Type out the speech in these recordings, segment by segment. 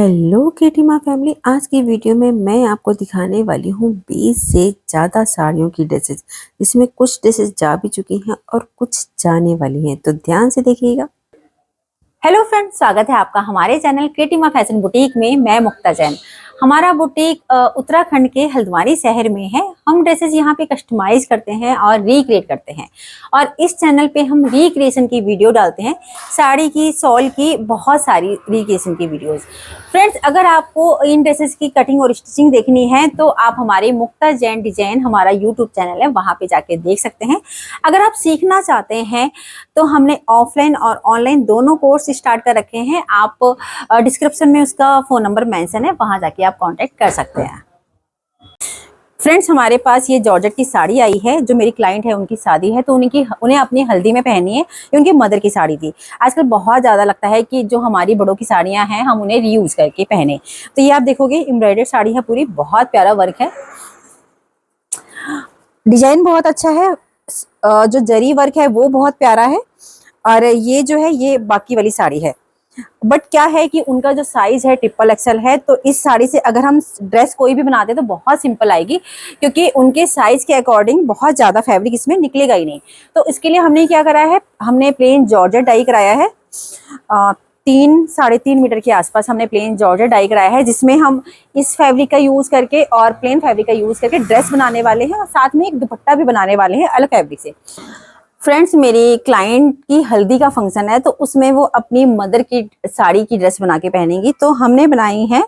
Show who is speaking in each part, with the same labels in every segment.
Speaker 1: Hello केटी माँ family. आज की वीडियो में मैं आपको दिखाने वाली हूँ 20 से ज़्यादा साड़ियों की ड्रेसेस, जिसमें कुछ ड्रेसेस जा भी चुकी हैं और कुछ जाने वाली हैं, तो ध्यान से देखिएगा।
Speaker 2: हेलो फ्रेंड्स, स्वागत है आपका हमारे चैनल क्रिएटिमा फैशन बुटीक में। मैं मुक्ता जैन। हमारा बुटीक उत्तराखंड के हल्द्वानी शहर में है। हम ड्रेसेस यहाँ पे कस्टमाइज करते हैं और रिक्रिएट करते हैं, और इस चैनल पे हम रिक्रिएशन की वीडियो डालते हैं। साड़ी की, शॉल की, बहुत सारी रिक्रिएशन की वीडियोस। फ्रेंड्स, अगर आपको इन ड्रेसेस की कटिंग और स्टिचिंग देखनी है तो आप हमारे मुक्ता जैन डिजाइन हमारा यूट्यूब चैनल है, वहाँ पे जाके देख सकते हैं। अगर आप सीखना चाहते हैं तो हमने ऑफलाइन और ऑनलाइन दोनों कोर्स स्टार्ट कर रखे हैं। आप डिस्क्रिप्शन में उसका फोन नंबर मेंशन है, वहां जाके आप कांटेक्ट कर सकते हैं। फ्रेंड्स, हमारे पास ये जॉर्जेट की साड़ी आई है, जो मेरी क्लाइंट है, उनकी शादी है, तो उन्हें अपनी हल्दी में पहनी है। ये उनकी मदर की साड़ी थी। आजकल बहुत ज़्यादा लगता है कि जो हमारी बड़ों की साड़ियाँ हैं हम उन्हें रीयूज़ करके पहने। तो ये आप देखोगे एम्ब्रॉयडर्ड साड़ी है, पूरी बहुत प्यारा वर्क है, डिजाइन बहुत अच्छा है। जो जरी वर्क है वो बहुत प्यारा है। और ये जो है ये बाकी वाली साड़ी है। बट क्या है कि उनका जो साइज है ट्रिपल एक्सएल है, तो इस साड़ी से अगर हम ड्रेस कोई भी बनाते हैं तो बहुत सिंपल आएगी, क्योंकि उनके साइज के अकॉर्डिंग बहुत ज़्यादा फैब्रिक इसमें निकलेगा ही नहीं। तो इसके लिए हमने क्या करा है, हमने प्लेन जॉर्जेट डाई कराया है। 3-3.5 मीटर के आसपास हमने प्लेन जॉर्जेट डाई कराया है, जिसमें हम इस फैब्रिक का यूज़ करके और प्लेन फैब्रिक का यूज़ करके ड्रेस बनाने वाले हैं, और साथ में एक दुपट्टा भी बनाने वाले हैं अलग फैब्रिक से। फ्रेंड्स, मेरी क्लाइंट की हल्दी का फंक्शन है, तो उसमें वो अपनी मदर की साड़ी की ड्रेस बना के पहनेंगी, तो हमने बनाई है।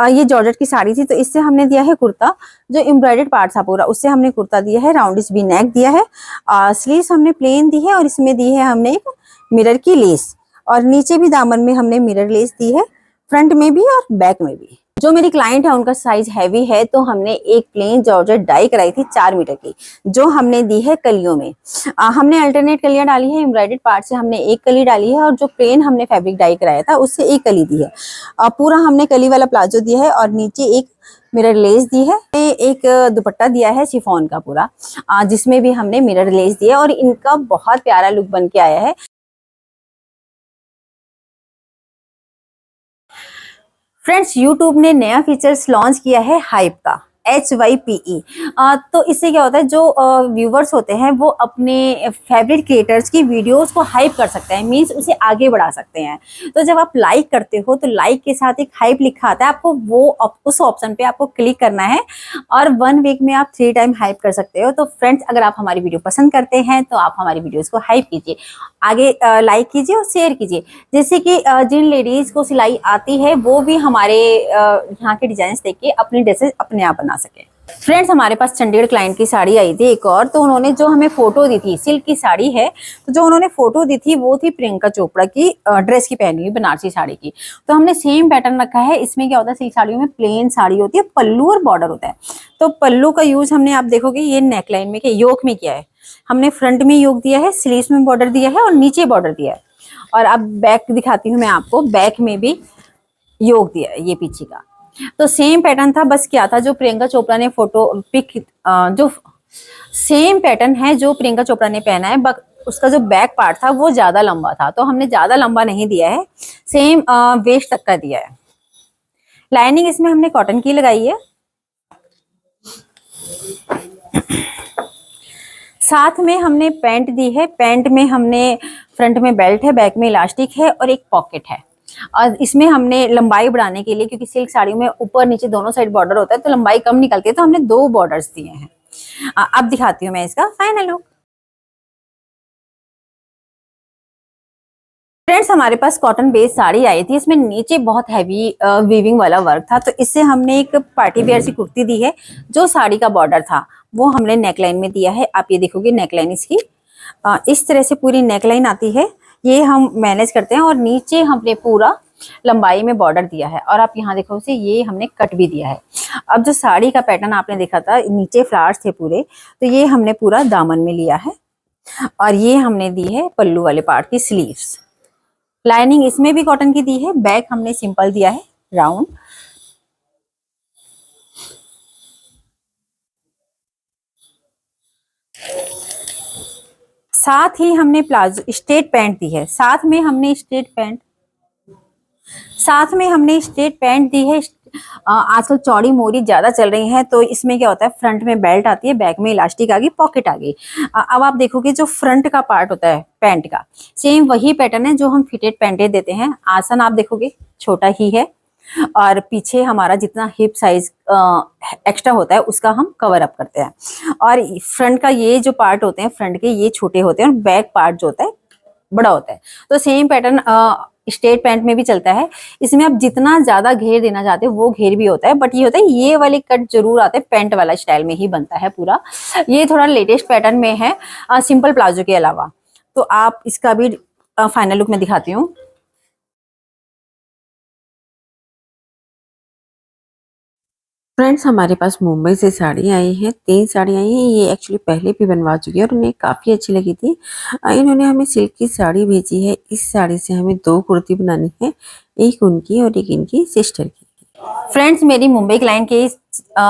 Speaker 2: ये जॉर्जेट की साड़ी थी, तो इससे हमने दिया है कुर्ता, जो एम्ब्रॉयडर्ड पार्ट था पूरा, उससे हमने कुर्ता दिया है। राउंडिश वी नेक दिया है। स्लीव्स हमने प्लेन दी है, और इसमें दी है हमने एक मिरर की लेस, और नीचे भी दामन में हमने मिरर लेस दी है, फ्रंट में भी और बैक में भी। जो मेरी क्लाइंट है उनका साइज हैवी है, तो हमने एक प्लेन जॉर्जेट डाई कराई थी 4 मीटर की, जो हमने दी है कलियों में। हमने अल्टरनेट कलियां डाली है। एम्ब्रॉयडर्ड पार्ट से हमने एक कली डाली है, और जो प्लेन हमने फैब्रिक डाई कराया था उससे एक कली दी है। पूरा हमने कली वाला प्लाजो दिया है, और नीचे एक मिरर लेस दी है। एक दुपट्टा दिया है शिफॉन का पूरा, जिसमें भी हमने मिरर लेस दिया, और इनका बहुत प्यारा लुक बन के आया है। फ्रेंड्स, यूट्यूब ने नया फीचर्स लॉन्च किया है हाइप का, HYPE। तो इससे क्या होता है, जो व्यूवर्स होते हैं वो अपने फेवरेट क्रिएटर्स की वीडियोस को हाइप कर सकते हैं, मींस उसे आगे बढ़ा सकते हैं। तो जब आप लाइक करते हो तो लाइक के साथ एक हाइप लिखा आता है, आपको उस ऑप्शन पे आपको क्लिक करना है, और 1 वीक में आप 3 टाइम हाइप कर सकते हो। तो फ्रेंड्स, अगर आप हमारी वीडियो पसंद करते हैं तो आप हमारी वीडियोस को हाइप कीजिए, आगे लाइक कीजिए और शेयर कीजिए, जैसे कि जिन लेडीज को सिलाई आती है वो भी हमारे यहाँ के डिजाइन देख के अपनी ड्रेसेस अपने आप बना सके। फ्रेंड्स, हमारे पास चंडीगढ़ क्लाइंट की साड़ी आई थी एक और, तो उन्होंने जो हमें फोटो दी थी, सिल्क की साड़ी है, तो जो उन्होंने फोटो दी थी वो थी प्रियंका चोपड़ा की ड्रेस की पहनी हुई बनारसी साड़ी की। तो हमने सेम पैटर्न रखा है। इसमें क्या होता है, सिल्क साड़ियों में प्लेन साड़ी होती है, पल्लू और बॉर्डर होता है। तो पल्लू का यूज हमने, आप देखोगे ये नेकलाइन में क्या योक में किया है, हमने फ्रंट में योग दिया है, स्लीव्स में बॉर्डर दिया है, और नीचे बॉर्डर दिया है। और अब बैक दिखाती हूँ मैं आपको, बैक में भी योग दिया है, ये पीछे का। तो सेम पैटर्न था, बस क्या था, जो प्रियंका चोपड़ा ने फोटो पिक, जो सेम पैटर्न है जो प्रियंका चोपड़ा ने पहना है, बट उसका जो बैक पार्ट था वो ज्यादा लंबा था, तो हमने ज्यादा लंबा नहीं दिया है, सेम वेस्ट तक का दिया है। लाइनिंग इसमें हमने कॉटन की लगाई है। साथ में हमने पैंट दी है। पैंट में हमने फ्रंट में बेल्ट है, बैक में इलास्टिक है, और एक पॉकेट है। और इसमें हमने लंबाई बढ़ाने के लिए, क्योंकि सिल्क साड़ी में ऊपर नीचे दोनों साइड बॉर्डर होता है, तो लंबाई कम निकलती है, तो हमने 2 बॉर्डर्स दिए हैं। अब दिखाती हूँ मैं इसका फाइनल लुक। फ्रेंड्स, हमारे पास कॉटन बेस्ड साड़ी आई थी, इसमें नीचे बहुत हैवी वीविंग वाला वर्क था, तो इससे हमने एक पार्टी वेयर सी कुर्ती दी है। जो साड़ी का बॉर्डर था वो हमने नेकलाइन में दिया है। आप ये देखोगे नेकलाइन इसकी इस तरह से पूरी नेकलाइन आती है, ये हम मैनेज करते हैं, और नीचे हमने पूरा लंबाई में बॉर्डर दिया है, और आप यहाँ देखो से ये हमने कट भी दिया है। अब जो साड़ी का पैटर्न आपने देखा था, नीचे फ्लावर्स थे पूरे, तो ये हमने पूरा दामन में लिया है, और ये हमने दी है पल्लू वाले पार्ट की स्लीव्स। लाइनिंग इसमें भी कॉटन की दी है। बैक हमने सिंपल दिया है, राउंड। साथ ही हमने प्लाजो स्ट्रेट पैंट दी है, साथ में हमने स्ट्रेट पैंट साथ में हमने स्ट्रेट पैंट दी है। आजकल चौड़ी मोरी ज्यादा चल रही है, तो इसमें क्या होता है, फ्रंट में बेल्ट आती है, बैक में इलास्टिक आ गई, पॉकेट आ गई। अब आप देखोगे जो फ्रंट का पार्ट होता है पैंट का, सेम वही पैटर्न है जो हम फिटेड पैंटे देते हैं। आसन आप देखोगे छोटा ही है, और पीछे हमारा जितना हिप साइज एक्स्ट्रा होता है उसका हम कवर अप करते हैं। और फ्रंट का ये जो पार्ट होते हैं फ्रंट के, ये छोटे होते हैं, और बैक पार्ट जो होता है बड़ा होता है। तो सेम पैटर्न स्ट्रेट पैंट में भी चलता है। इसमें आप जितना ज्यादा घेर देना चाहते हो वो घेर भी होता है, बट ये होता है ये वाले कट जरूर आते हैं, पैंट वाला स्टाइल में ही बनता है पूरा। ये थोड़ा लेटेस्ट पैटर्न में है, सिंपल प्लाजो के अलावा। तो आप इसका भी फाइनल लुक में दिखाती हूँ।
Speaker 1: फ्रेंड्स, हमारे पास मुंबई से साड़ी आई है, 3 साड़ी आई हैं। ये एक्चुअली पहले भी बनवा चुकी है और उन्हें काफ़ी अच्छी लगी थी। इन्होंने हमें सिल्क की साड़ी भेजी है। इस साड़ी से हमें 2 कुर्ती बनानी है, एक उनकी और एक इनकी सिस्टर की।
Speaker 2: फ्रेंड्स, मेरी मुंबई क्लाइंट की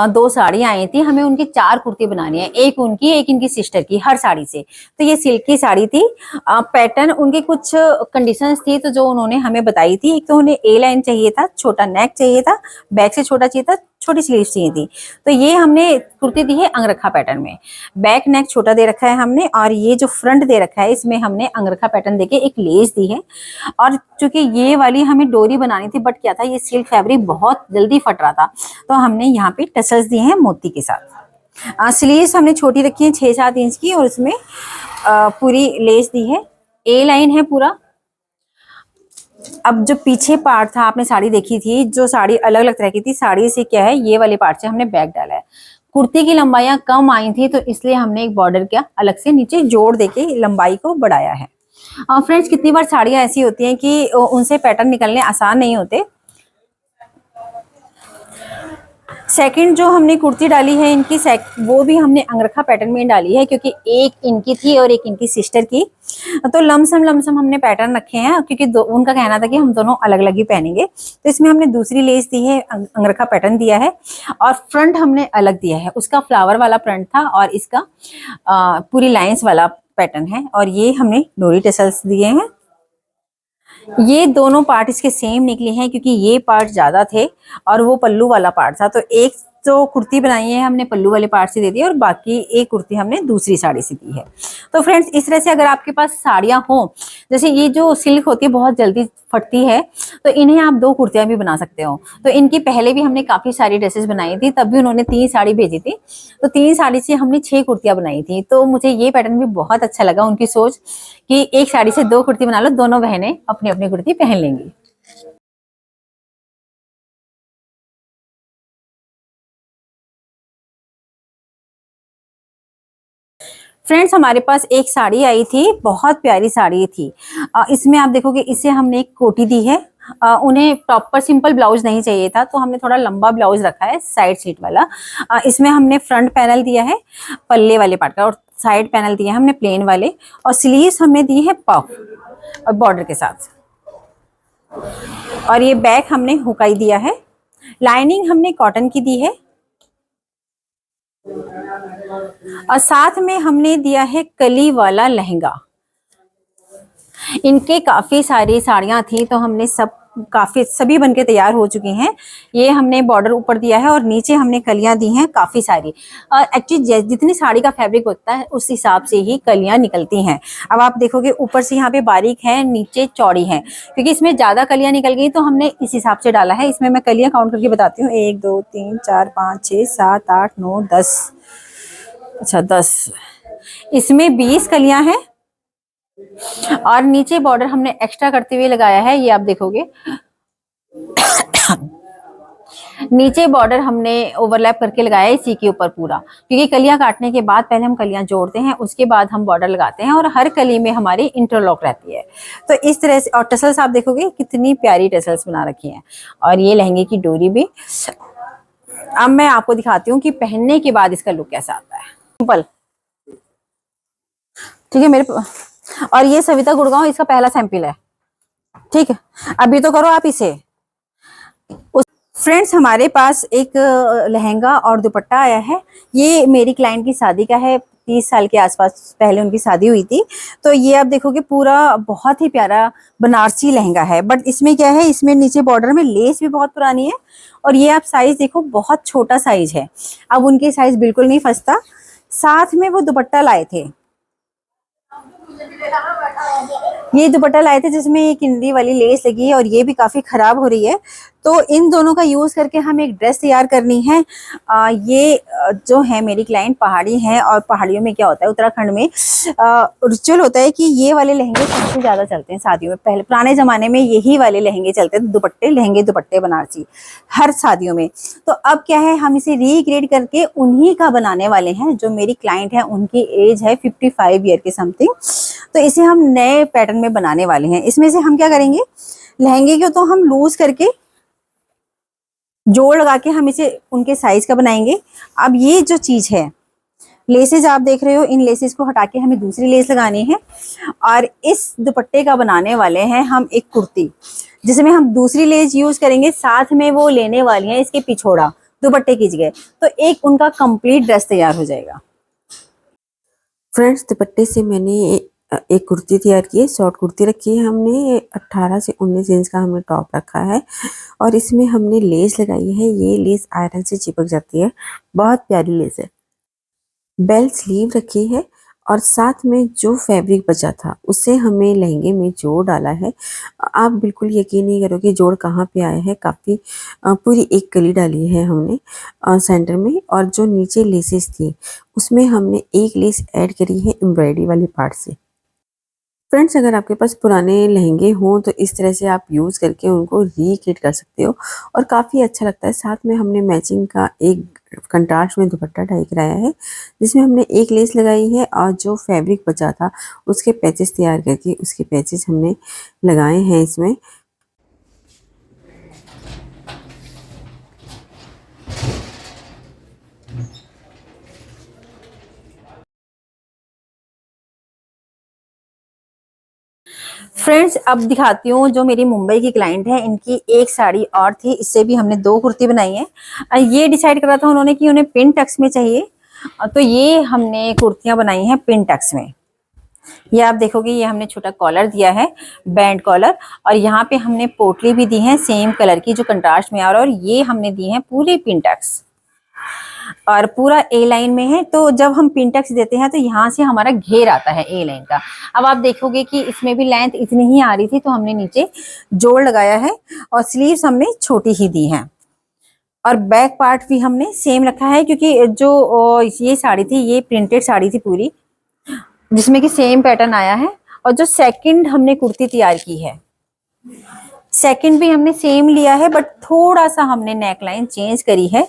Speaker 2: 2 साड़ियाँ आई थी, हमें उनकी 4 कुर्ती बनानी है, एक उनकी एक इनकी सिस्टर की, हर साड़ी से। तो ये सिल्क की साड़ी थी। पैटर्न उनकी कुछ कंडीशंस थी तो जो उन्होंने हमें बताई थी। एक तो उन्हें ए लाइन चाहिए था, छोटा नेक चाहिए था, बैक से छोटा चाहिए था, छोटी स्लीव चाहिए थी। तो ये हमने कुर्ती दी है अंगरखा पैटर्न में। बैक नेक छोटा दे रखा है हमने, और ये जो फ्रंट दे रखा है इसमें हमने अंगरखा पैटर्न देके एक लेस दी है। और चूंकि ये वाली हमें डोरी बनानी थी, बट क्या था, ये सिल्क फैब्रिक बहुत जल्दी फट रहा था, तो हमने यहाँ पे टसल्स दिए हैं मोती के साथ। स्लीव्स हमने छोटी रखी है 6-7 इंच की, और उसमें पूरी लेस दी है, ए लाइन है पूरा। अब जो पीछे पार्ट था, आपने साड़ी देखी थी, जो साड़ी अलग अलग तरह की थी, साड़ी से क्या है, ये वाले पार्ट से हमने बैक डाला है। कुर्ती की लंबाइयां कम आई थी, तो इसलिए हमने एक बॉर्डर का अलग से नीचे जोड़ देके लंबाई को बढ़ाया है। फ्रेंड्स, कितनी बार साड़ियां ऐसी होती हैं कि उनसे पैटर्न निकलने आसान नहीं होते। सेकंड जो हमने कुर्ती डाली है इनकी, वो भी हमने अंगरखा पैटर्न में डाली है, क्योंकि एक इनकी थी और एक इनकी सिस्टर की। तो लमसम हमने पैटर्न रखे हैं, क्योंकि उनका कहना था कि हम दोनों अलग अलग ही पहनेंगे। तो इसमें हमने दूसरी लेस दी है, अंगरखा पैटर्न दिया है, और फ्रंट हमने अलग दिया है। उसका फ्लावर वाला फ्रंट था और इसका पूरी लाइन्स वाला पैटर्न है। और ये हमने डोरी टेसल्स दिए हैं। ये दोनों पार्ट इसके सेम निकले हैं, क्योंकि ये पार्ट ज्यादा थे और वो पल्लू वाला पार्ट था। तो एक जो कुर्ती बनाई है हमने पल्लू वाले पार्ट से दे दी, और बाकी एक कुर्ती हमने दूसरी साड़ी से दी है। तो फ्रेंड्स, इस तरह से अगर आपके पास साड़ियां हो, जैसे ये जो सिल्क होती है बहुत जल्दी फटती है, तो इन्हें आप 2 कुर्तियां भी बना सकते हो। तो इनकी पहले भी हमने काफी सारी ड्रेसेस बनाई थी, तब भी उन्होंने 3 साड़ी भेजी थी, तो 3 साड़ी से हमने 6 कुर्तियां बनाई थी। तो मुझे ये पैटर्न भी बहुत अच्छा लगा, उनकी सोच कि एक साड़ी से 2 कुर्ती बना लो, दोनों बहनें अपनी अपनी कुर्ती पहन लेंगी। फ्रेंड्स, हमारे पास एक साड़ी आई थी, बहुत प्यारी साड़ी थी। इसमें आप देखोगे, इसे हमने एक कोटी दी है। उन्हें प्रॉपर सिंपल ब्लाउज नहीं चाहिए था, तो हमने थोड़ा लंबा ब्लाउज रखा है, साइड सीट वाला। इसमें हमने फ्रंट पैनल दिया है पल्ले वाले पार्ट का, और साइड पैनल दिया है हमने प्लेन वाले, और स्लीव्स हमने दी है पफ और बॉर्डर के साथ। और ये बैक हमने हुकाई दिया है। लाइनिंग हमने कॉटन की दी है, और साथ में हमने दिया है कली वाला लहंगा। इनके काफी सारी साड़ियां थी, तो हमने सभी बनके तैयार हो चुकी हैं। ये हमने बॉर्डर ऊपर दिया है, और नीचे हमने कलियां दी हैं काफी सारी। एक्चुअली जितनी साड़ी का फैब्रिक होता है उस हिसाब से ही कलियां निकलती हैं। अब आप देखोगे, ऊपर से यहाँ पे बारीक है, नीचे चौड़ी है, क्योंकि इसमें ज्यादा कलियां निकल गई तो हमने इस हिसाब से डाला है। इसमें मैं कलियां काउंट करके बताती हूँ, 1 2 3 4 5 6 7 8 9 10। अच्छा, 10। इसमें 20 कलियां हैं, और नीचे बॉर्डर हमने एक्स्ट्रा करते हुए लगाया है, ये आप देखोगे। नीचे बॉर्डर हमने ओवरलैप करके लगाया है इसी के ऊपर पूरा, क्योंकि कलियां काटने के बाद पहले हम कलियां जोड़ते हैं, उसके बाद हम बॉर्डर लगाते हैं, और हर कली में हमारी इंटरलॉक रहती है। तो इस तरह से, और टसल्स आप देखोगे कितनी प्यारी टसल्स बना रखी हैं। और ये लहंगे की डोरी भी। अब मैं आपको दिखाती हूँ कि पहनने के बाद इसका लुक कैसा आता है। सिंपल, ठीक है मेरे। और ये सविता गुड़गांव, इसका पहला सैंपल है, ठीक है। अभी तो करो आप इसे। फ्रेंड्स, हमारे पास एक लहंगा और दुपट्टा आया है। ये मेरी क्लाइंट की शादी का है, 30 साल के आसपास पहले उनकी शादी हुई थी। तो ये आप देखोगे पूरा बहुत ही प्यारा बनारसी लहंगा है, बट इसमें क्या है, इसमें नीचे बॉर्डर में लेस भी बहुत पुरानी है। और ये आप साइज देखो, बहुत छोटा साइज है। अब उनके साइज बिल्कुल नहीं फंसता। साथ में वो दुपट्टा लाए थे, ये दुपट्टा लाए थे जिसमें ये किंदी वाली लेस लगी है और ये भी काफी खराब हो रही है। तो इन दोनों का यूज करके हम एक ड्रेस तैयार करनी है। ये जो है मेरी क्लाइंट पहाड़ी है, और पहाड़ियों में क्या होता है, उत्तराखंड में रिचुअल होता है कि ये वाले लहंगे सबसे ज्यादा चलते हैं शादियों में। पहले पुराने जमाने में यही वाले लहंगे चलते थे, दुपट्टे, लहंगे दुपट्टे बनारसी हर शादियों में। तो अब क्या है, हम इसे रिक्रिएट करके उन्हीं का बनाने वाले हैं। जो मेरी क्लाइंट है उनकी एज है 55 ईयर के समथिंग। तो इसे हम नए पैटर्न में बनाने वाले हैं। इसमें से हम क्या करेंगे, लहंगे को तो हम लूज करके जोड़ लगा के हम इसे उनके साइज का बनाएंगे। अब ये जो चीज है, लेसेस आप देख रहे हो, इन लेसेस को हटा के हमें दूसरी लेस लगानी है। और इस दुपट्टे का बनाने वाले हैं हम एक कुर्ती, जिसमें हम दूसरी लेस यूज करेंगे। साथ में वो लेने वाली है इसके पिछोड़ा दुपट्टे की जगह। तो एक उनका कंप्लीट ड्रेस तैयार हो जाएगा।
Speaker 1: फ्रेंड्स, दुपट्टे से मैंने एक कुर्ती तैयार की है, शॉर्ट कुर्ती रखी है हमने। 18 से 19 इंच का हमने टॉप रखा है और इसमें हमने लेस लगाई है। ये लेस आयरन से चिपक जाती है, बहुत प्यारी लेस है। बेल स्लीव रखी है और साथ में जो फैब्रिक बचा था उसे हमें लहंगे में जोड़ डाला है। आप बिल्कुल यकीन नहीं करोगे जोड़ कहाँ पे आया है। काफ़ी पूरी एक कली डाली है हमने सेंटर में, और जो नीचे लेसेस थी उसमें हमने एक लेस ऐड करी है एम्ब्रॉयडरी वाले पार्ट से। फ्रेंड्स, अगर आपके पास पुराने लहंगे हों तो इस तरह से आप यूज़ करके उनको रिक्रिएट कर सकते हो और काफ़ी अच्छा लगता है। साथ में हमने मैचिंग का एक कंट्रास्ट में दुपट्टा डाई कराया है, जिसमें हमने एक लेस लगाई है और जो फैब्रिक बचा था उसके पैचेस तैयार करके उसके पैचेस हमने लगाए हैं इसमें।
Speaker 2: फ्रेंड्स, अब दिखाती हूँ जो मेरी मुंबई की क्लाइंट है, इनकी एक साड़ी और थी। इससे भी हमने 2 कुर्ती बनाई है। ये डिसाइड करा था उन्होंने कि उन्हें पिन टक्स में चाहिए। तो ये हमने कुर्तियां बनाई हैं पिन टक्स में। ये आप देखोगे, ये हमने छोटा कॉलर दिया है, बैंड कॉलर। और यहाँ पे हमने पोटली भी दी है सेम कलर की जो कंट्रास्ट में आ रहा है। और ये हमने दी है पूरी पिन टक्स और पूरा ए लाइन में है। तो जब हम पिंटेक्स देते हैं तो यहाँ से हमारा घेर आता है ए लाइन का। अब आप देखोगे कि इसमें भी लेंथ इतनी ही आ रही थी, तो हमने नीचे जोड़ लगाया है और स्लीव्स हमने छोटी ही दी हैं। और बैक पार्ट भी हमने सेम रखा है, क्योंकि जो ये साड़ी थी, ये प्रिंटेड साड़ी थी पूरी, जिसमें कि सेम पैटर्न आया है। और जो सेकंड हमने कुर्ती तैयार की है, सेकंड भी हमने सेम लिया है, बट थोड़ा सा हमने नेकलाइन चेंज करी है।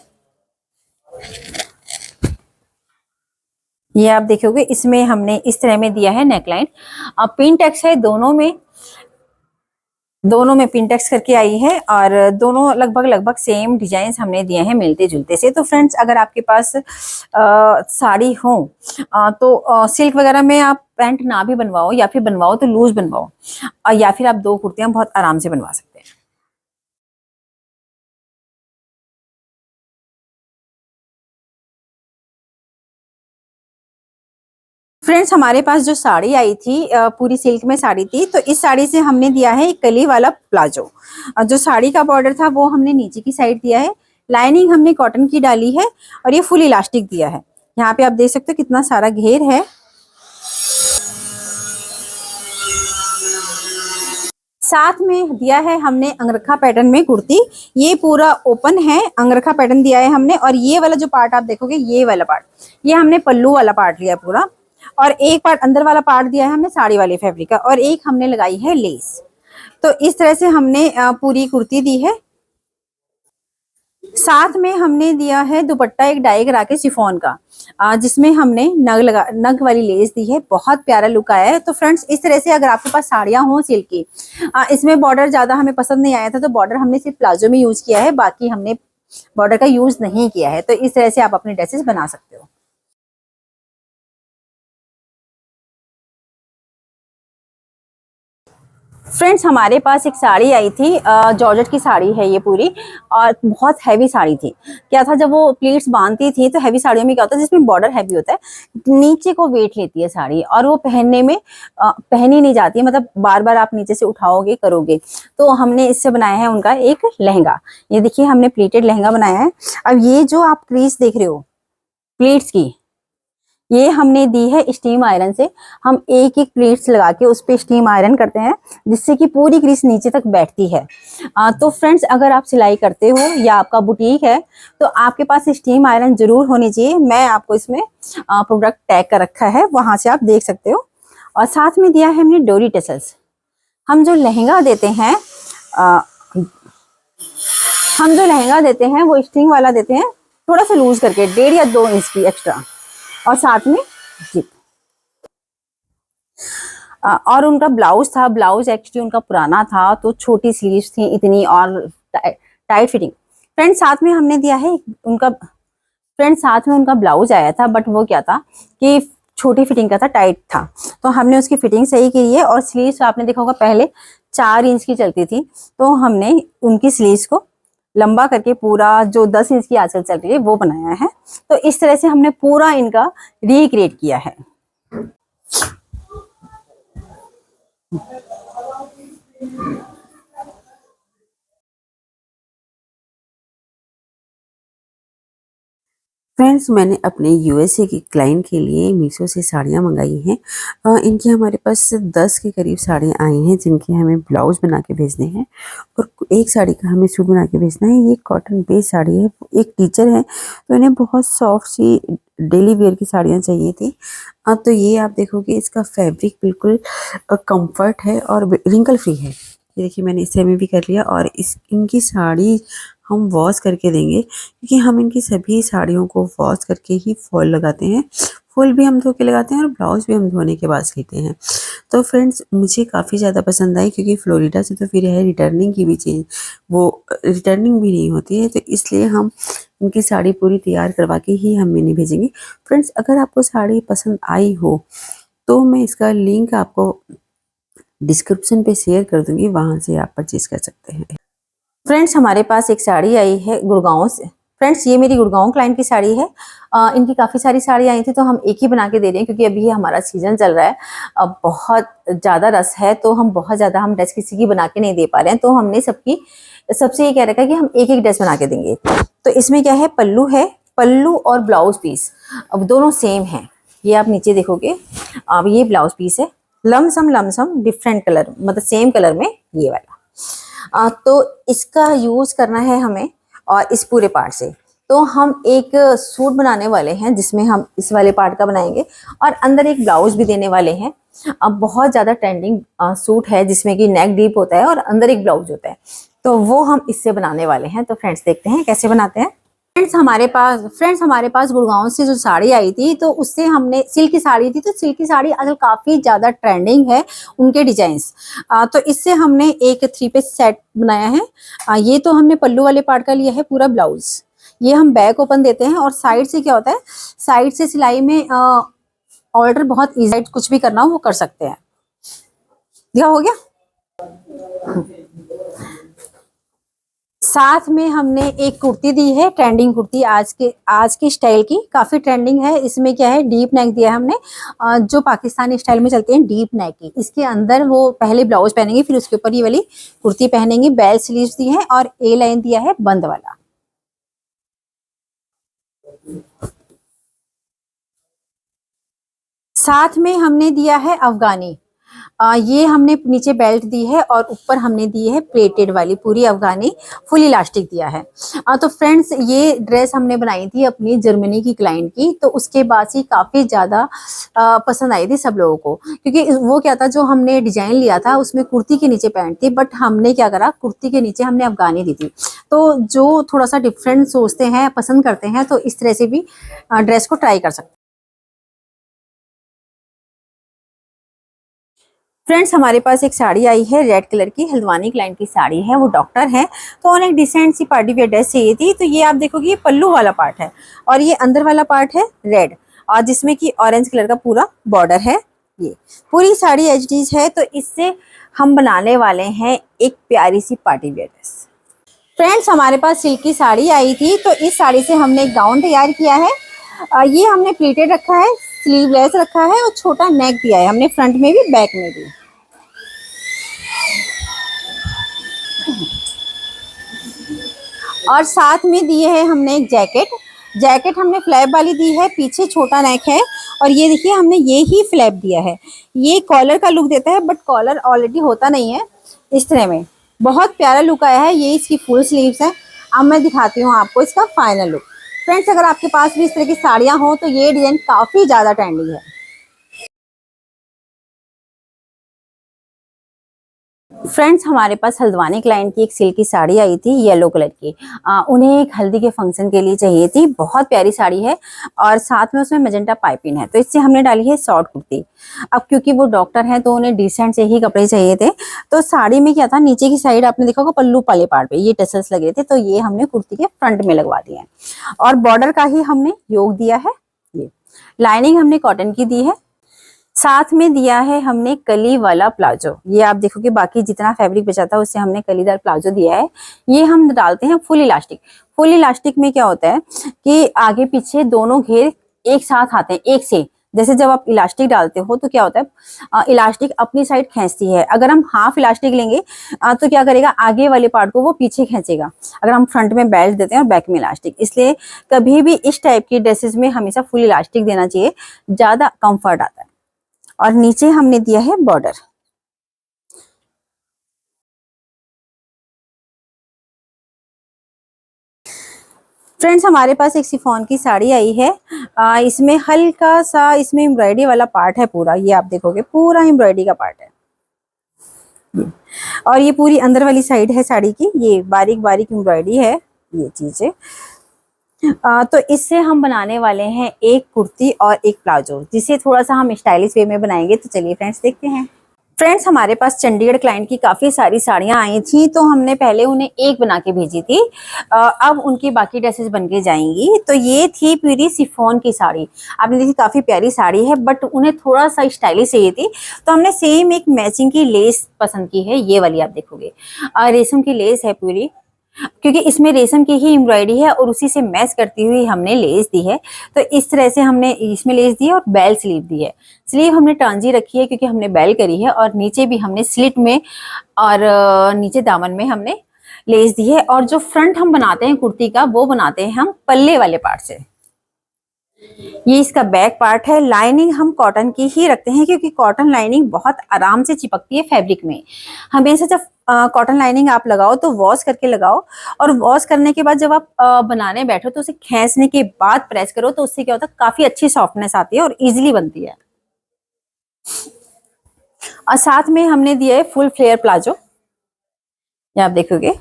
Speaker 2: ये आप देखोगे, इसमें हमने इस तरह में दिया है नेकलाइन। अब पिन टेक्स है दोनों में पिन टेक्स करके आई है, और दोनों लगभग सेम डिजाइन हमने दिए हैं मिलते जुलते से। तो फ्रेंड्स, अगर आपके पास साड़ी हो तो सिल्क वगैरह में आप पैंट ना भी बनवाओ, या फिर बनवाओ तो लूज बनवाओ, और या फिर आप 2 कुर्तियां बहुत आराम से बनवा सकते हैं। फ्रेंड्स, हमारे पास जो साड़ी आई थी पूरी सिल्क में साड़ी थी। तो इस साड़ी से हमने दिया है एक कली वाला प्लाजो। जो साड़ी का बॉर्डर था वो हमने नीचे की साइड दिया है। लाइनिंग हमने कॉटन की डाली है और ये फुल इलास्टिक दिया है। यहाँ पे आप देख सकते हो कितना सारा घेर है। साथ में दिया है हमने अंगरखा पैटर्न में कुर्ती। ये पूरा ओपन है, अंगरखा पैटर्न दिया है हमने। और ये वाला जो पार्ट आप देखोगे, ये वाला पार्ट, ये हमने पल्लू वाला पार्ट लिया पूरा। और एक पार्ट अंदर वाला पार्ट दिया है हमने साड़ी वाले फैब्रिक का, और एक हमने लगाई है लेस। तो इस तरह से हमने पूरी कुर्ती दी है। साथ में हमने दिया है दुपट्टा एक डाई करा के शिफॉन का, जिसमें हमने नग वाली लेस दी है। बहुत प्यारा लुक आया है। तो फ्रेंड्स, इस तरह से अगर आपके पास साड़ियां हो सिल्क की, इसमें बॉर्डर ज्यादा हमें पसंद नहीं आया था, तो बॉर्डर हमने सिर्फ प्लाजो में यूज किया है, बाकी हमने बॉर्डर का यूज नहीं किया है। तो इस तरह से आप अपने ड्रेसेस बना सकते हो। फ्रेंड्स हमारे पास एक साड़ी आई थी, जॉर्जेट की साड़ी है ये पूरी, और बहुत हैवी साड़ी थी। क्या था, जब वो प्लीट्स बांधती थी तो हैवी साड़ियों में क्या होता है, जिसमें बॉर्डर हैवी होता है, नीचे को वेट लेती है साड़ी, और वो पहनने में पहनी नहीं जाती है, मतलब बार बार आप नीचे से उठाओगे करोगे। तो हमने इससे बनाया है उनका एक लहंगा। ये देखिए, हमने प्लीटेड लहंगा बनाया है। अब ये जो आप क्रीज देख रहे हो प्लीट्स की, ये हमने दी है स्टीम आयरन से। हम एक एक प्लेट्स लगा के उस पे स्टीम आयरन करते हैं, जिससे कि पूरी क्रीज नीचे तक बैठती है। तो फ्रेंड्स, अगर आप सिलाई करते हो या आपका बुटीक है तो आपके पास स्टीम आयरन जरूर होनी चाहिए। मैं आपको इसमें प्रोडक्ट टैग कर रखा है, वहां से आप देख सकते हो। और साथ में दिया है हमने डोरी टेसल्स। हम जो लहंगा देते हैं आ, हम जो लहंगा देते हैं वो स्ट्रिंग वाला देते हैं, थोड़ा सा लूज करके 1.5 या 2 इंच की एक्स्ट्रा, और साथ में जिप। और उनका ब्लाउज था, ब्लाउज एक्चुअली उनका पुराना था, तो छोटी स्लीव्स थी इतनी, और टाइट फिटिंग। फ्रेंड साथ में हमने दिया है उनका, फ्रेंड साथ में उनका ब्लाउज आया था, बट वो क्या था कि छोटी फिटिंग का था, टाइट था, तो हमने उसकी फिटिंग सही की है। और स्लीव्स आपने देखा होगा पहले 4 इंच की चलती थी, तो हमने उनकी स्लीव्स को लंबा करके पूरा जो 10 इंच की आजकल चल रही है वो बनाया है। तो इस तरह से हमने पूरा इनका रिक्रिएट किया है।
Speaker 1: फ्रेंड्स, मैंने अपने यूएसए की क्लाइंट के लिए मीशो से साड़ियाँ मंगाई हैं। इनकी हमारे पास 10 के करीब साड़ियाँ आई हैं, जिनके हमें ब्लाउज बना के भेजने हैं, और एक साड़ी का हमें सूट बना के भेजना है। ये कॉटन बेस्ड साड़ी है। एक टीचर है तो इन्हें बहुत सॉफ्ट सी डेली वेयर की साड़ियाँ चाहिए थी। तो ये आप देखोगे, इसका फैब्रिक बिल्कुल कंफर्ट है और रिंकल फ्री है। ये देखिए, मैंने इसे में भी कर लिया, और इनकी साड़ी हम वॉश करके देंगे, क्योंकि हम इनकी सभी साड़ियों को वॉश करके ही फॉल लगाते हैं। फुल भी हम धो के लगाते हैं और ब्लाउज भी हम धोने के बाद सीते हैं। तो फ्रेंड्स, मुझे काफ़ी ज़्यादा पसंद आई, क्योंकि फ्लोरिडा से तो फिर है रिटर्निंग की भी चीज़, वो रिटर्निंग भी नहीं होती है, तो इसलिए हम इनकी साड़ी पूरी तैयार करवा के ही हम इन्हें भेजेंगे। फ्रेंड्स, अगर आपको साड़ी पसंद आई हो तो मैं इसका लिंक आपको डिस्क्रिप्शन पे शेयर कर दूंगी, वहाँ से आप परचेज कर सकते हैं।
Speaker 2: फ्रेंड्स हमारे पास एक साड़ी आई है गुड़गांव से। फ्रेंड्स ये मेरी गुड़गांव क्लाइंट की साड़ी है। इनकी काफ़ी सारी साड़ी आई थी, तो हम एक ही बना के दे रहे हैं, क्योंकि अभी ये हमारा सीजन चल रहा है। अब बहुत ज़्यादा रस है, तो हम बहुत ज़्यादा हम ड्रेस किसी की बना के नहीं दे पा रहे हैं, तो हमने सबसे ये कह रखा है कि हम एक एक ड्रेस बना के देंगे। तो इसमें क्या है, पल्लू है, पल्लू और ब्लाउज पीस अब दोनों सेम है। ये आप नीचे देखोगे, अब ये ब्लाउज पीस है, लमसम डिफरेंट कलर, मतलब सेम कलर में ये वाला। तो इसका यूज करना है हमें, और इस पूरे पार्ट से तो हम एक सूट बनाने वाले हैं, जिसमें हम इस वाले पार्ट का बनाएंगे, और अंदर एक ब्लाउज भी देने वाले हैं। अब बहुत ज़्यादा ट्रेंडिंग सूट है, जिसमें कि नेक डीप होता है और अंदर एक ब्लाउज होता है, तो वो हम इससे बनाने वाले हैं। तो फ्रेंड्स देखते हैं कैसे बनाते हैं। फ्रेंड्स हमारे पास गुड़गांव से जो साड़ी आई थी, तो उससे हमने सिल्क की साड़ी थी, तो सिल्क की साड़ी आजकल काफ़ी ज़्यादा ट्रेंडिंग है उनके डिजाइंस। तो इससे हमने एक 3 पीस सेट बनाया है। ये तो हमने पल्लू वाले पार्ट का लिया है पूरा ब्लाउज। ये हम बैक ओपन देते हैं, और साइड से क्या होता है, साइड से सिलाई में ऑर्डर बहुत ईजी, कुछ भी करना हो वो कर सकते हैं। यह हो गया। साथ में हमने एक कुर्ती दी है, ट्रेंडिंग कुर्ती, आज की स्टाइल की काफी ट्रेंडिंग है। इसमें क्या है, डीप नेक दिया है हमने, जो पाकिस्तानी स्टाइल में चलते हैं डीप नेक की। इसके अंदर वो पहले ब्लाउज पहनेंगे, फिर उसके ऊपर ये वाली कुर्ती पहनेंगे। बेल स्लीव्स दी है, और ए लाइन दिया है बंद वाला। साथ में हमने दिया है अफगानी। ये हमने नीचे बेल्ट दी है, और ऊपर हमने दी है प्लेटेड वाली पूरी अफगानी, फुल इलास्टिक दिया है। तो फ्रेंड्स ये ड्रेस हमने बनाई थी अपनी जर्मनी की क्लाइंट की, तो उसके बाद से काफ़ी ज़्यादा पसंद आई थी सब लोगों को, क्योंकि वो क्या था, जो हमने डिजाइन लिया था उसमें कुर्ती के नीचे पैंट थी, बट हमने क्या करा, कुर्ती के नीचे हमने अफगानी दी थी। तो जो थोड़ा सा डिफरेंट सोचते हैं, पसंद करते हैं, तो इस तरह से भी ड्रेस को ट्राई कर सकते हैं। फ्रेंड्स हमारे पास एक साड़ी आई है रेड कलर की, हल्द्वानी क्लाइंट की साड़ी है, वो डॉक्टर है, तो उन्हें एक डिसेंट सी पार्टी वेयर ड्रेस चाहिए थी। तो ये आप देखोगे, ये पल्लू वाला पार्ट है, और ये अंदर वाला पार्ट है रेड, और जिसमें कि ऑरेंज कलर का पूरा बॉर्डर है। ये पूरी साड़ी एचडीज है, तो इससे हम बनाने वाले हैं एक प्यारी सी पार्टी वेयर ड्रेस। फ्रेंड्स, हमारे पास सिल्क की साड़ी आई थी, तो इस साड़ी से हमने एक गाउन तैयार किया है। ये हमने प्लीटेड रखा है, स्लीवलेस रखा है और छोटा नेक दिया है हमने, फ्रंट में भी बैक में भी। और साथ में दिए है हमने एक जैकेट। जैकेट हमने फ्लैप वाली दी है, पीछे छोटा नेक है। और ये देखिए हमने ये ही फ्लैप दिया है। ये कॉलर का लुक देता है, बट कॉलर ऑलरेडी होता नहीं है इस तरह में। बहुत प्यारा लुक आया है। ये इसकी फुल स्लीव्स है। अब मैं दिखाती हूँ आपको इसका फाइनल लुक। फ्रेंड्स, अगर आपके पास भी इस तरह की साड़ियाँ हो तो ये डिजाइन काफी ज्यादा ट्रेंडी है। फ्रेंड्स, हमारे पास हल्द्वानी क्लाइंट की एक सिल्क की साड़ी आई थी येलो कलर की। उन्हें एक हल्दी के फंक्शन के लिए चाहिए थी। बहुत प्यारी साड़ी है और साथ में उसमें मजेंटा पाइपिंग है, तो इससे हमने डाली है शॉर्ट कुर्ती। अब क्योंकि वो डॉक्टर हैं तो उन्हें डिसेंट से ही कपड़े चाहिए थे, तो साड़ी में क्या था, नीचे की साइड आपने देखा होगा पल्लू वाले पार्ट पे ये टसल्स लगे थे, तो ये हमने कुर्ती के फ्रंट में लगवा दिए हैं। और बॉर्डर का ही हमने योग दिया है। ये लाइनिंग हमने कॉटन की दी है। साथ में दिया है हमने कली वाला प्लाजो। ये आप देखोगे बाकी जितना फैब्रिक बचा था उससे हमने कलीदार प्लाजो दिया है। ये हम डालते हैं फुल इलास्टिक। फुल इलास्टिक में क्या होता है कि आगे पीछे दोनों घेर एक साथ आते हैं, एक से। जैसे जब आप इलास्टिक डालते हो तो क्या होता है, इलास्टिक अपनी साइड खींचती है। अगर हम हाफ इलास्टिक लेंगे तो क्या करेगा, आगे वाले पार्ट को वो पीछे खींचेगा। अगर हम फ्रंट में बेल्ट देते हैं और बैक में इलास्टिक, इसलिए कभी भी इस टाइप की ड्रेसेस में हमेशा फुल इलास्टिक देना चाहिए, ज्यादा कंफर्ट आता है। और नीचे हमने दिया है बॉर्डर। फ्रेंड्स, हमारे पास एक शिफॉन की साड़ी आई है। इसमें हल्का सा इसमें एम्ब्रॉयडरी वाला पार्ट है पूरा। ये आप देखोगे पूरा एम्ब्रॉयडरी का पार्ट है ये। और ये पूरी अंदर वाली साइड है साड़ी की, ये बारीक बारीक एम्ब्रॉयडरी है ये चीजें। तो इससे हम बनाने वाले हैं एक कुर्ती और एक प्लाजो, जिसे थोड़ा सा हम स्टाइलिश वे में बनाएंगे। तो चलिए फ्रेंड्स देखते हैं। फ्रेंड्स, हमारे पास चंडीगढ़ क्लाइंट की काफ़ी सारी साड़ियाँ आई थी, तो हमने पहले उन्हें एक बना के भेजी थी। अब उनकी बाकी ड्रेसेस बन के जाएंगी। तो ये थी पूरी शिफॉन की साड़ी। आपने देखी काफ़ी प्यारी साड़ी है, बट उन्हें थोड़ा सा स्टाइलिश चाहिए थी, तो हमने सेम एक मैचिंग की लेस पसंद की है। ये वाली आप देखोगे रेशम की लेस है पूरी, क्योंकि इसमें रेशम की ही एम्ब्रॉयडरी है और उसी से मैच करती हुई हमने लेस दी है। तो इस तरह से हमने इसमें लेस दी है और बेल स्लीव दी है। स्लीव हमने टांजी रखी है क्योंकि हमने बेल करी है, और नीचे भी हमने स्लिट में और नीचे दामन में हमने लेस दी है। और जो फ्रंट हम बनाते हैं कुर्ती का, वो बनाते हैं हम पल्ले वाले पार्ट से। ये इसका बैक पार्ट है। लाइनिंग हम कॉटन की ही रखते हैं, क्योंकि कॉटन लाइनिंग बहुत आराम से चिपकती है फैब्रिक में। हमेशा जब कॉटन लाइनिंग आप लगाओ तो वॉश करके लगाओ, और वॉश करने के बाद जब आप बनाने बैठो तो उसे खींचने के बाद प्रेस करो, तो उससे क्या होता है, काफी अच्छी सॉफ्टनेस आती है और इजीली बनती है। और साथ में हमने दिया है फुल फ्लेयर प्लाजो। ये आप देखोगे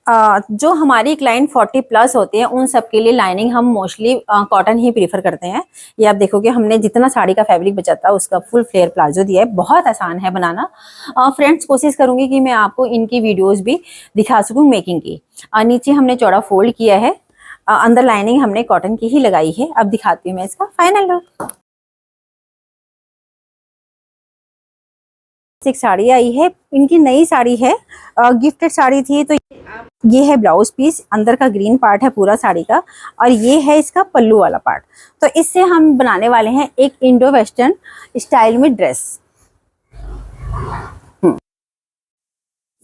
Speaker 2: जो हमारी क्लाइंट 40 प्लस होते हैं उन सब के लिए लाइनिंग हम मोस्टली कॉटन ही प्रीफर करते हैं। ये आप देखोगे हमने जितना साड़ी का फैब्रिक बचा था उसका फुल फ्लेयर प्लाजो दिया है। बहुत आसान है बनाना। फ्रेंड्स, कोशिश करूंगी कि मैं आपको इनकी वीडियोस भी दिखा सकूं मेकिंग की। नीचे हमने चौड़ा फोल्ड किया है। अंदर लाइनिंग हमने कॉटन की ही लगाई है। अब दिखाती हूँ मैं इसका फाइनल लुक। एक साड़ी आई है, इनकी नई साड़ी है, गिफ्टेड साड़ी थी। तो ये है ब्लाउज पीस, अंदर का ग्रीन पार्ट है पूरा साड़ी का, और ये है इसका पल्लू वाला पार्ट। तो इससे हम बनाने वाले हैं एक इंडो वेस्टर्न स्टाइल में ड्रेस।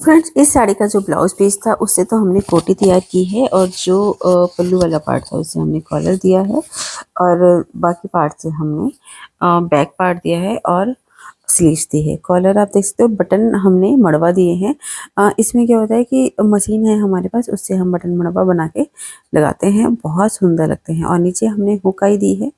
Speaker 1: फ्रेंड्स, इस साड़ी का जो ब्लाउज पीस था उससे तो हमने कोटी तैयार की है, और जो पल्लू वाला पार्ट था उससे हमने कॉलर दिया है, और बाकी पार्ट से हमने बैक पार्ट दिया है और स्लीव्स दी है। कॉलर आप देख सकते हो, बटन हमने मड़वा दिए हैं। इसमें क्या होता है कि मशीन है हमारे पास, उससे हम बटन मड़वा बना के लगाते हैं, बहुत सुंदर लगते हैं। और नीचे हमने हुकाई दी है।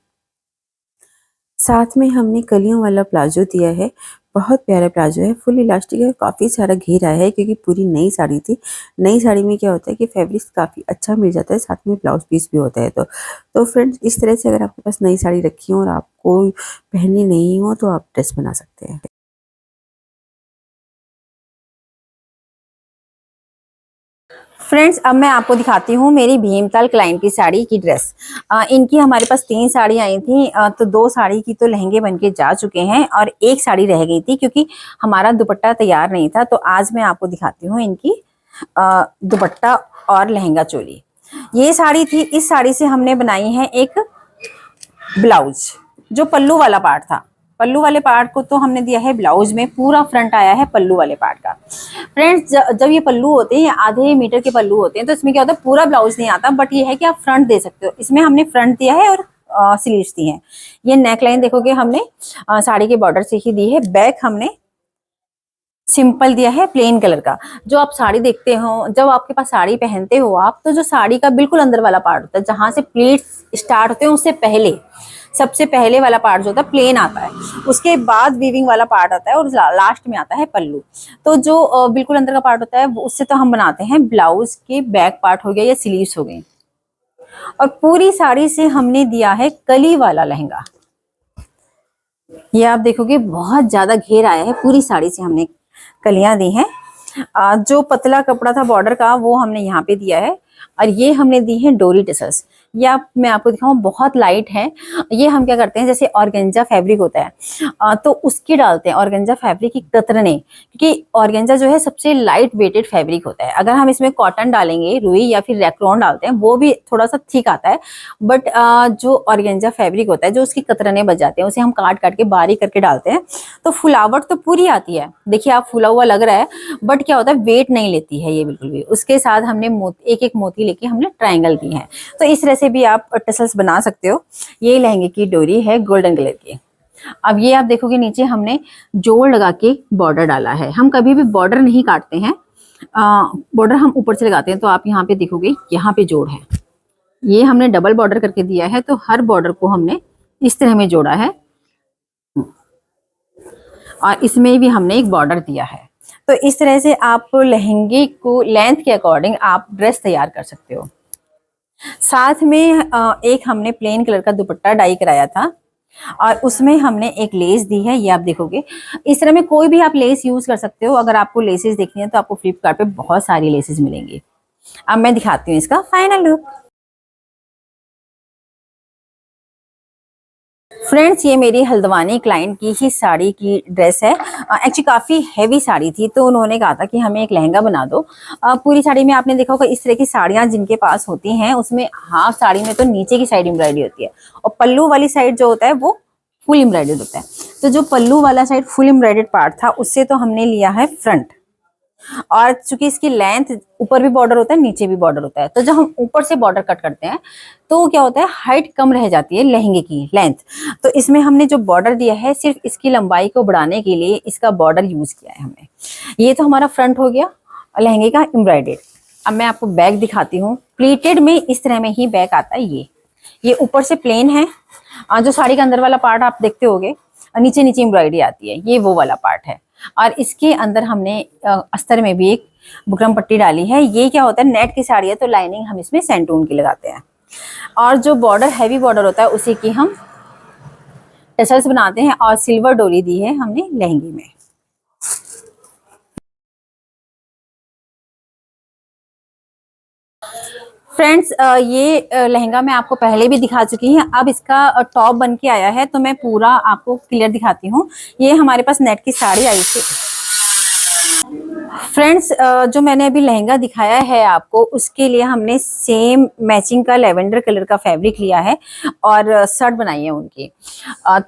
Speaker 1: साथ में हमने कलियों वाला प्लाजो दिया है। बहुत प्यारा प्लाजो है, फुल इलास्टिक है, काफ़ी सारा घेरा है, क्योंकि पूरी नई साड़ी थी। नई साड़ी में क्या होता है कि फैब्रिक काफ़ी अच्छा मिल जाता है, साथ में ब्लाउज पीस भी होता है। तो फ्रेंड्स, इस तरह से अगर आपके पास नई साड़ी रखी हो और आपको पहननी नहीं हो तो आप ड्रेस बना सकते हैं।
Speaker 2: फ्रेंड्स अब मैं आपको दिखाती हूँ मेरी भीमताल क्लाइंट की साड़ी की ड्रेस। इनकी हमारे पास 3 साड़ी आई थी, तो 2 साड़ी की तो लहंगे बनके जा चुके हैं और 1 साड़ी रह गई थी क्योंकि हमारा दुपट्टा तैयार नहीं था। तो आज मैं आपको दिखाती हूँ इनकी दुपट्टा और लहंगा चोली। ये साड़ी थी, इस साड़ी से हमने बनाई है एक ब्लाउज। जो पल्लू वाला पार्ट था, पल्लू वाले पार्ट को तो हमने दिया है ब्लाउज में, पूरा फ्रंट आया है पल्लू वाले पार्ट का। फ्रेंड्स जब ये पल्लू होते हैं, आधे मीटर के पल्लू होते हैं, तो इसमें क्या होता है पूरा ब्लाउज नहीं आता, बट ये है कि आप फ्रंट दे सकते हो। इसमें हमने फ्रंट दिया है और स्लीव्स दी हैं। ये नेक लाइन देखोगे हमने साड़ी के बॉर्डर से ही दी है। बैक हमने सिंपल दिया है प्लेन कलर का। जो आप साड़ी देखते हो, जब आपके पास साड़ी पहनते हो आप, तो जो साड़ी का बिल्कुल अंदर वाला पार्ट होता है, जहां से प्लीट्स स्टार्ट होते हैं उससे पहले, सबसे पहले वाला पार्ट जो होता है प्लेन आता है, उसके बाद वीविंग वाला पार्ट आता है और लास्ट में आता है पल्लू। तो जो बिल्कुल अंदर का पार्ट होता है उससे तो हम बनाते हैं ब्लाउज के बैक पार्ट हो गया या स्लीव्स हो गई। और पूरी साड़ी से हमने दिया है कली वाला लहंगा। ये आप देखोगे बहुत ज्यादा घेर आया है, पूरी साड़ी से हमने कलियां दी हैं। जो पतला कपड़ा था बॉर्डर का वो हमने यहाँ पे दिया है, और ये हमने दी है डोरी टसल्स। ये मैं आपको दिखाऊं, बहुत लाइट है। ये हम क्या करते हैं, जैसे ऑर्गेंजा फैब्रिक होता है तो उसकी डालते हैं ऑर्गेंजा फैब्रिक की कतरने, क्योंकि ऑर्गेंजा जो है सबसे लाइट वेटेड फैब्रिक होता है। अगर हम इसमें कॉटन डालेंगे, रुई या फिर रैक्लॉन डालते हैं, वो भी थोड़ा सा थिक आता है, बट जो ऑर्गेंजा फैब्रिक होता है, जो उसकी कतरने बच जाते हैं, उसे हम काट काट के बारीक करके डालते हैं, तो फुलावट तो पूरी आती है। देखिए आप फूला हुआ लग रहा है, बट क्या होता है वेट नहीं लेती है ये बिल्कुल भी। उसके साथ हमने एक एक मोती लेके हमने ट्रायंगल दी है। तो इस तरह से भी आप टसल्स बना सकते हो। ये लहंगे की डोरी है गोल्डन कलर की। अब ये आप देखोगे नीचे हमने जोड़ लगा के बॉर्डर डाला है। हम कभी भी बॉर्डर नहीं काटते हैं, बॉर्डर हम ऊपर से लगाते हैं। तो आप यहाँ पे देखोगे, यहाँ पे जोड़ है, ये हमने डबल बॉर्डर करके दिया है, तो हर बॉर्डर को हमने इस तरह में जोड़ा है, और इसमें भी हमने एक बॉर्डर दिया है। तो इस तरह से आप लहंगे को लेंथ के अकॉर्डिंग आप ड्रेस तैयार कर सकते हो। साथ में एक हमने प्लेन कलर का दुपट्टा डाई कराया था, और उसमें हमने एक लेस दी है। ये आप देखोगे, इस तरह में कोई भी आप लेस यूज कर सकते हो। अगर आपको लेसेस देखनी है तो आपको फ्लिपकार्ट पे बहुत सारी लेसेस मिलेंगी। अब मैं दिखाती हूँ इसका फाइनल लुक। फ्रेंड्स ये मेरी हल्द्वानी क्लाइंट की ही साड़ी की ड्रेस है। एक्चुअली काफ़ी हैवी साड़ी थी, तो उन्होंने कहा था कि हमें एक लहंगा बना दो। पूरी साड़ी में आपने देखा होगा, इस तरह की साड़ियाँ जिनके पास होती हैं उसमें हाफ साड़ी में तो नीचे की साइड एम्ब्रॉयडरी होती है, और पल्लू वाली साइड जो होता है वो फुल एम्ब्रॉयडर्ड होता है। तो जो पल्लू वाला साइड फुल एम्ब्रॉयडर्ड पार्ट था, उससे तो हमने लिया है फ्रंट। और चूंकि इसकी लेंथ, ऊपर भी बॉर्डर होता है नीचे भी बॉर्डर होता है, तो जब हम ऊपर से बॉर्डर कट करते हैं तो क्या होता है, हाइट कम रह जाती है लहंगे की लेंथ। तो इसमें हमने जो बॉर्डर दिया है, सिर्फ इसकी लंबाई को बढ़ाने के लिए इसका बॉर्डर यूज किया है हमने। ये तो हमारा फ्रंट हो गया लहंगे का एम्ब्रॉयडर्ड। अब मैं आपको बैक दिखाती हूँ। प्लीटेड में इस तरह में ही बैक आता है। ये ऊपर से प्लेन है, जो साड़ी का अंदर वाला पार्ट आप देखते होगे, नीचे नीचे एम्ब्रॉयडरी आती है, ये वो वाला पार्ट है। और इसके अंदर हमने अस्तर में भी एक बुकरम पट्टी डाली है। ये क्या होता है, नेट की साड़ी है तो लाइनिंग हम इसमें सेंटून की लगाते हैं। और जो बॉर्डर हैवी बॉर्डर होता है उसी की हम टसल्स बनाते हैं, और सिल्वर डोरी दी है हमने लहंगे में। फ्रेंड्स ये लहंगा मैं आपको पहले भी दिखा चुकी हूँ। अब इसका टॉप बन के आया है, तो मैं पूरा आपको क्लियर दिखाती हूँ। ये हमारे पास नेट की साड़ी आई थी। फ्रेंड्स जो मैंने अभी लहंगा दिखाया है आपको, उसके लिए हमने सेम मैचिंग का लेवेंडर कलर का फैब्रिक लिया है और शर्ट बनाई है उनकी।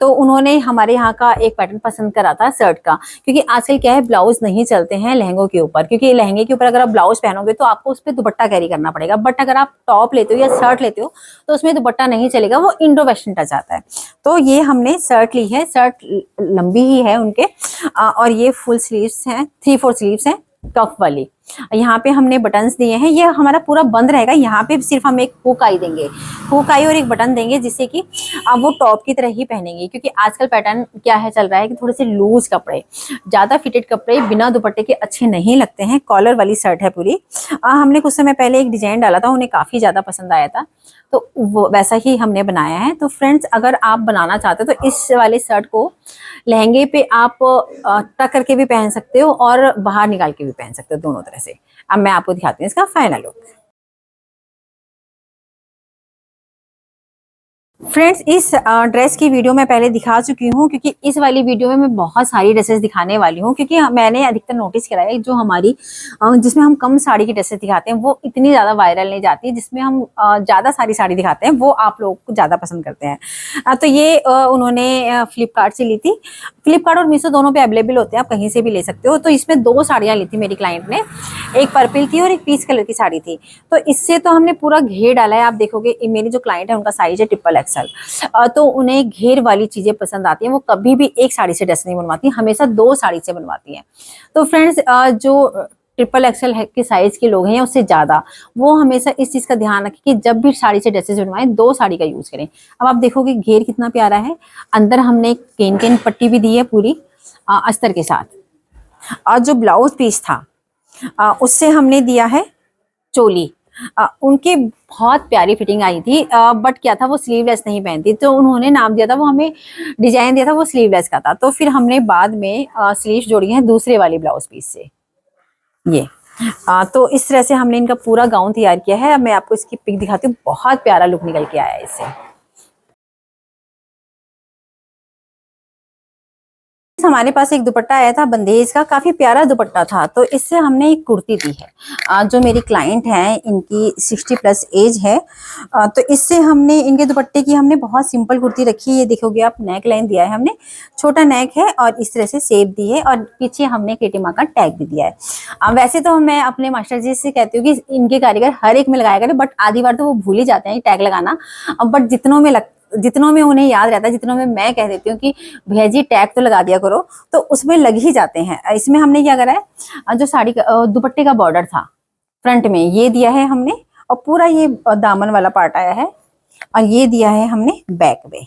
Speaker 2: तो उन्होंने हमारे यहाँ का एक पैटर्न पसंद करा था शर्ट का, क्योंकि आजकल क्या है, ब्लाउज नहीं चलते हैं लहंगों के ऊपर, क्योंकि लहंगे के ऊपर अगर आप ब्लाउज पहनोगे तो आपको उस पर दुपट्टा कैरी करना पड़ेगा। बट अगर आप टॉप लेते हो या शर्ट लेते हो तो उसमें दुपट्टा नहीं चलेगा, वो इंडो वेस्टर्न टच आता है। तो ये हमने शर्ट ली है, शर्ट लंबी ही है उनके, और ये फुल स्लीव्स हैं, 3/4 स्लीव्स हैं कफ वाली। यहाँ पे हमने बटन्स दिए हैं, ये हमारा पूरा बंद रहेगा। यहाँ पे सिर्फ हम एक हुक आई देंगे, हुक आई और एक बटन देंगे, जिससे कि आप वो टॉप की तरह ही पहनेंगे। क्योंकि आजकल पैटर्न क्या है, चल रहा है कि थोड़े से लूज कपड़े, ज्यादा फिटेड कपड़े बिना दुपट्टे के अच्छे नहीं लगते हैं। कॉलर वाली शर्ट है पूरी। हमने कुछ समय पहले एक डिजाइन डाला था, उन्हें काफी ज्यादा पसंद आया था, तो वो वैसा ही हमने बनाया है। तो फ्रेंड्स अगर आप बनाना चाहते हो तो इस वाले शर्ट को लहंगे पे आप टक करके भी पहन सकते हो और बाहर निकाल के भी पहन सकते हो, दोनों तरह तरह से। अब मैं आपको दिखाती हूँ इसका फाइनल लुक। फ्रेंड्स, इस ड्रेस की वीडियो मैं पहले दिखा चुकी हूँ, क्योंकि इस वाली वीडियो में मैं बहुत सारी ड्रेसेस दिखाने वाली हूँ, क्योंकि मैंने अधिकतर नोटिस करा है जो हमारी जिसमें हम कम साड़ी की ड्रेसेस दिखाते हैं वो इतनी ज़्यादा वायरल नहीं जाती है। जिसमें हम ज़्यादा सारी साड़ी दिखाते हैं वो आप लोग को ज़्यादा पसंद करते हैं। तो ये उन्होंने फ्लिपकार्ट से ली थी। फ्लिपकार्ट और मीशो दोनों पे अवेलेबल होते हैं, आप कहीं से भी ले सकते हो। तो इसमें 2 साड़ियाँ ली थी मेरी क्लाइंट ने, एक पर्पल थी और एक पीच कलर की साड़ी थी। तो इससे तो हमने पूरा घेर डाला है। आप देखोगे मेरी जो क्लाइंट है उनका साइज है XXL। तो उन्हें घेर वाली चीजें पसंद आती हैं। वो कभी भी एक साड़ी से ड्रेस नहीं बनवाती, हमेशा 2 साड़ी से बनवाती हैं। तो फ्रेंड्स, जो XXL के साइज के लोग हैं या उससे ज्यादा, वो हमेशा इस चीज का ध्यान रखें कि जब भी साड़ी से ड्रेसेस बनवाएं 2 साड़ी का यूज करें। अब आप देखोगे घेर कितना प्यारा है। अंदर हमने केन केन पट्टी भी दी है पूरी अस्तर के साथ। और जो ब्लाउज पीस था उससे हमने दिया है चोली। उनके बहुत प्यारी फिटिंग आई थी, बट क्या था वो स्लीवलेस नहीं पहनती, तो उन्होंने नाम दिया था, वो हमें डिजाइन दिया था वो स्लीवलेस का था। तो फिर हमने बाद में स्लीव्स जोड़ी हैं दूसरे वाले ब्लाउज पीस से। ये तो इस तरह से हमने इनका पूरा गाउन तैयार किया है। अब मैं आपको इसकी पिक दिखाती हूँ। बहुत प्यारा लुक निकल के आया है इससे। हमारे पास एक दुपट्टा आया था बंदेज का, काफी प्यारा दुपट्टा था। तो इससे हमने एक कुर्ती दी है। जो मेरी क्लाइंट है इनकी 60+ एज है। तो इससे हमने इनके दुपट्टे की हमने बहुत सिंपल कुर्ती रखी है। ये देखोगे आप, नेक लाइन दिया है हमने, छोटा नेक है और इस तरह से शेप दी है और पीछे हमने केटी माँ का टैग भी दिया है। वैसे तो मैं अपने मास्टर जी से कहती हूँ कि इनके कारीगर हर एक में लगाया करें, बट आधी बार तो वो भूल ही जाते हैं टैग लगाना। बट जितनों में उन्हें याद रहता है, जितनों में मैं कह देती हूँ कि भैया जी टैग तो लगा दिया करो, तो उसमें लग ही जाते हैं। इसमें हमने क्या करा है, जो साड़ी का दुपट्टे का बॉर्डर था फ्रंट में ये दिया है हमने, और पूरा ये दामन वाला पार्ट आया है, और ये दिया है हमने बैक में।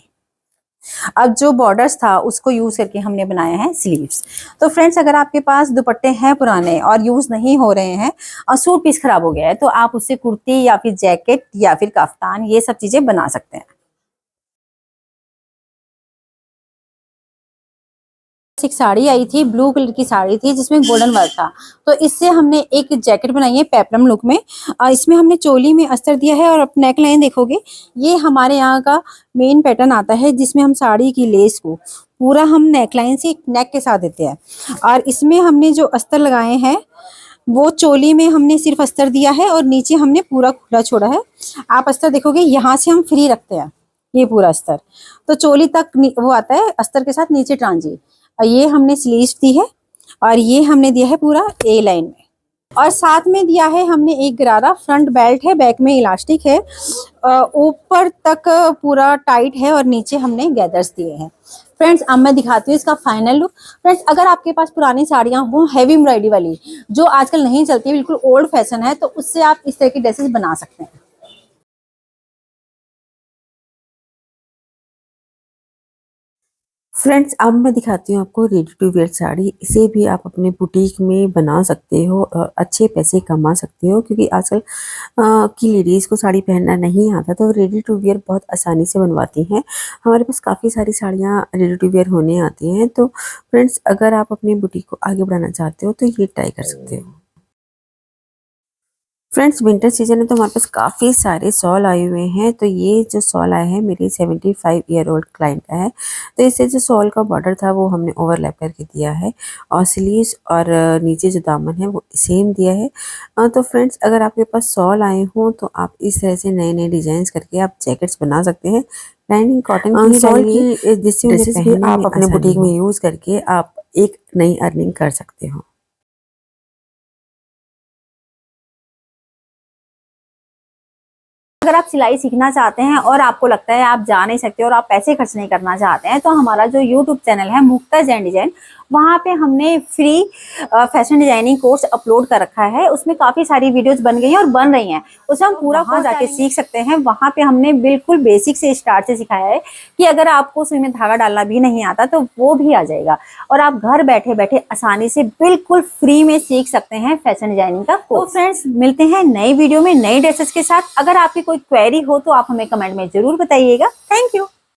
Speaker 2: अब जो बॉर्डर्स था उसको यूज करके हमने बनाया है स्लीव्स। तो फ्रेंड्स, अगर आपके पास दुपट्टे हैं पुराने और यूज नहीं हो रहे हैं और सूट पीस खराब हो गया है, तो आप उससे कुर्ती या फिर जैकेट या फिर कफ्तान ये सब चीजें बना सकते हैं। एक साड़ी आई थी, ब्लू कलर की साड़ी थी जिसमें गोल्डन वर्क था। तो इससे हमने एक जैकेट बनाई है पेप्लम लुक में। इसमें हमने चोली में अस्तर दिया है और नेक लाइन देखोगे, ये हमारे यहाँ का मेन पैटर्न आता है जिसमें हम साड़ी की लेस को पूरा हम नेक लाइन से नेक के साथ देते हैं। और इसमें हमने जो अस्तर लगाए हैं वो चोली में हमने सिर्फ अस्तर दिया है और नीचे हमने पूरा खुला छोड़ा है। आप अस्तर देखोगे यहाँ से हम फ्री रखते हैं, ये पूरा अस्तर तो चोली तक वो आता है अस्तर के साथ नीचे ट्रांजी। और ये हमने स्लीव्स दी है और ये हमने दिया है पूरा ए लाइन में, और साथ में दिया है हमने एक गरारा। फ्रंट बेल्ट है, बैक में इलास्टिक है, ऊपर तक पूरा टाइट है और नीचे हमने गैदर्स दिए हैं। फ्रेंड्स, अब मैं दिखाती हूँ इसका फाइनल लुक। फ्रेंड्स, अगर आपके पास पुरानी साड़ियाँ हो हैवी एम्ब्रॉयडरी वाली जो आजकल नहीं चलती, बिल्कुल ओल्ड फैशन है, तो उससे आप इस तरह की ड्रेसेस बना सकते हैं।
Speaker 1: फ्रेंड्स, अब मैं दिखाती हूँ आपको रेडी टू वेयर साड़ी। इसे भी आप अपने बुटीक में बना सकते हो और अच्छे पैसे कमा सकते हो, क्योंकि आजकल की लेडीज़ को साड़ी पहनना नहीं आता, तो रेडी टू वेयर बहुत आसानी से बनवाती हैं। हमारे पास काफ़ी सारी साड़ियाँ रेडी टू वेयर होने आती हैं। तो फ्रेंड्स, अगर आप अपनी बुटीक को आगे बढ़ाना चाहते हो तो ये ट्राई कर सकते हो। फ्रेंड्स, विंटर सीजन है तो हमारे पास काफ़ी सारे शॉल आए हुए हैं। तो ये जो शॉल आया है मेरी 75 ईयर ओल्ड क्लाइंट का है। तो इससे जो शॉल का बॉर्डर था वो हमने ओवरलैप करके दिया है, और स्लीव्स और नीचे जो दामन है वो सेम दिया है। तो फ्रेंड्स, अगर आपके पास शॉल आए हों तो आप इस तरह से नए नए डिजाइन करके आप जैकेट्स बना सकते हैं। लाइनिंग कॉटन की शॉल की जिससे ड्रेसेस भी आप अपने बुटीक में यूज़ करके आप एक नई अर्निंग कर सकते हो।
Speaker 2: अगर आप सिलाई सीखना चाहते हैं और आपको लगता है आप जा नहीं सकते और आप पैसे खर्च नहीं करना चाहते हैं, तो हमारा जो YouTube चैनल है मुक्ता एंड डिजाइन, वहाँ पे हमने free fashion designing course upload कर रखा है। उसमें काफ़ी सारी वीडियोस बन गई हैं और बन रही हैं, उसमें हम पूरा वहाँ जाके सीख सकते हैं। वहाँ पे हमने बिल्कुल बेसिक से स्टार्ट से सिखाया है कि अगर आपको सुई में धागा डालना भी नहीं आता तो वो भी आ जाएगा, और आप घर बैठे बैठे आसानी से बिल्कुल फ्री में सीख सकते हैं फैशन डिजाइनिंग का कोर्स। तो फ्रेंड्स, मिलते हैं नई वीडियो में नई ड्रेसेस के साथ। अगर आपकी कोई क्वेरी हो तो आप हमें कमेंट में जरूर बताइएगा। Thank you.